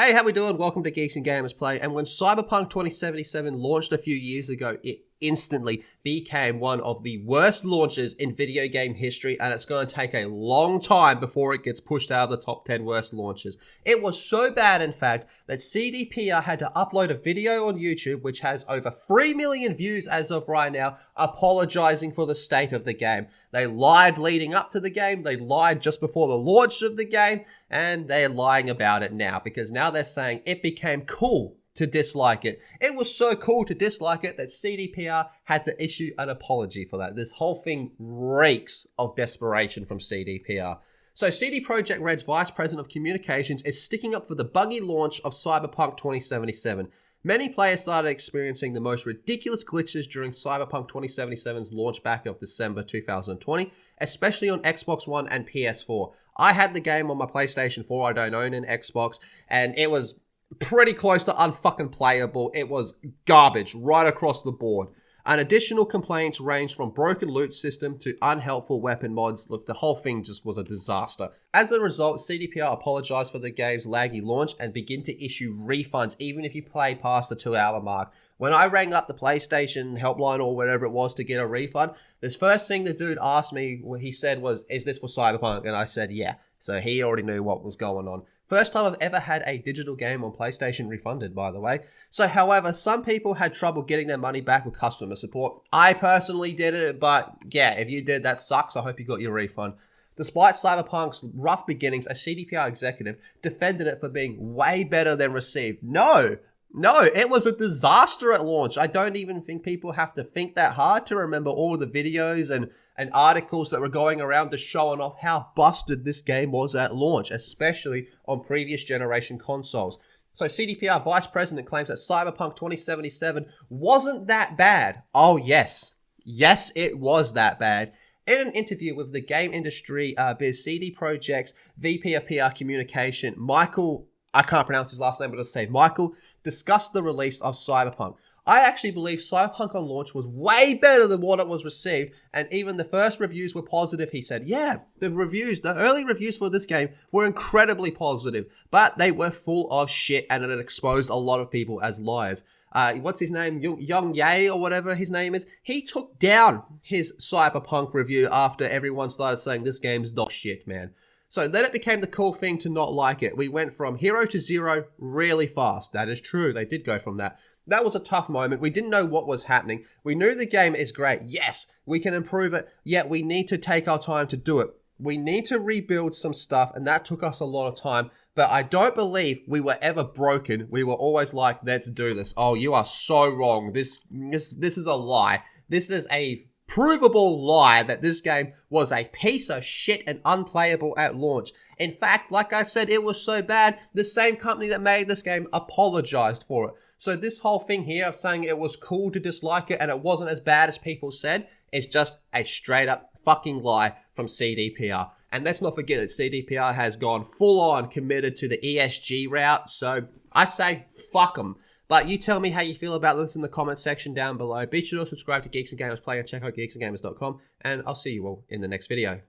Hey, how we doing? Welcome to Geeks and Gamers Play. And when Cyberpunk 2077 launched a few years ago, it instantly became one of the worst launches in video game history, and it's going to take a long time before it gets pushed out of the top 10 worst launches. It was so bad, in fact, that CDPR had to upload a video on YouTube, which has over 3 million views as of right now, apologizing for the state of the game. They lied leading up to the game, they lied just before the launch of the game, and they're lying about it now, because now they're saying it became cool to dislike it. It was so cool to dislike it that CDPR had to issue an apology for that. This whole thing reeks of desperation from CDPR. So CD Projekt Red's Vice President of Communications is sticking up for the buggy launch of Cyberpunk 2077. Many players started experiencing the most ridiculous glitches during Cyberpunk 2077's launch back of December 2020, especially on Xbox One and PS4. I had the game on my PlayStation 4, I don't own an Xbox, and it was pretty close to unfucking playable. It was garbage right across the board. And additional complaints ranged from broken loot system to unhelpful weapon mods. Look, the whole thing just was a disaster. As a result, CDPR apologized for the game's laggy launch and begin to issue refunds even if you play past the 2-hour mark. When I rang up the PlayStation helpline or whatever it was to get a refund, this first thing the dude asked me, what he said was, "Is this for Cyberpunk?" And I said, yeah. So he already knew what was going on. First time I've ever had a digital game on PlayStation refunded, by the way. So, however, some people had trouble getting their money back with customer support. I personally did it, but yeah, if you did, that sucks. I hope you got your refund. Despite Cyberpunk's rough beginnings, a CDPR executive defended it for being way better than received. No, it was a disaster at launch. I don't even think people have to think that hard to remember all of the videos and articles that were going around just showing off how busted this game was at launch, especially on previous generation consoles. So CDPR Vice President claims that Cyberpunk 2077 wasn't that bad. Oh yes, it was that bad. In an interview with the game industry biz CD Projekt's VP of PR Communication, Michael, I can't pronounce his last name, but I'll say Michael, discussed the release of Cyberpunk. I actually believe Cyberpunk on launch was way better than what it was received, and even the first reviews were positive. He said, yeah, the early reviews for this game were incredibly positive, but they were full of shit and it exposed a lot of people as liars. What's his name? Young Ye or whatever his name is. He took down his Cyberpunk review after everyone started saying this game's dog shit, man. So then it became the cool thing to not like it. We went from hero to zero really fast. That is true. They did go from that. That was a tough moment. We didn't know what was happening. We knew the game is great. Yes, we can improve it. Yet we need to take our time to do it. We need to rebuild some stuff, and that took us a lot of time. But I don't believe we were ever broken. We were always like, let's do this. Oh, you are so wrong. This is a lie. This is a provable lie that this game was a piece of shit and unplayable at launch. In fact, like I said, it was so bad, the same company that made this game apologized for it. So this whole thing here of saying it was cool to dislike it and it wasn't as bad as people said is just a straight up fucking lie from CDPR. And let's not forget that CDPR has gone full on committed to the ESG route. So I say fuck them. But you tell me how you feel about this in the comment section down below. Be sure to subscribe to Geeks and Gamers Play and check out geeksandgamers.com. And I'll see you all in the next video.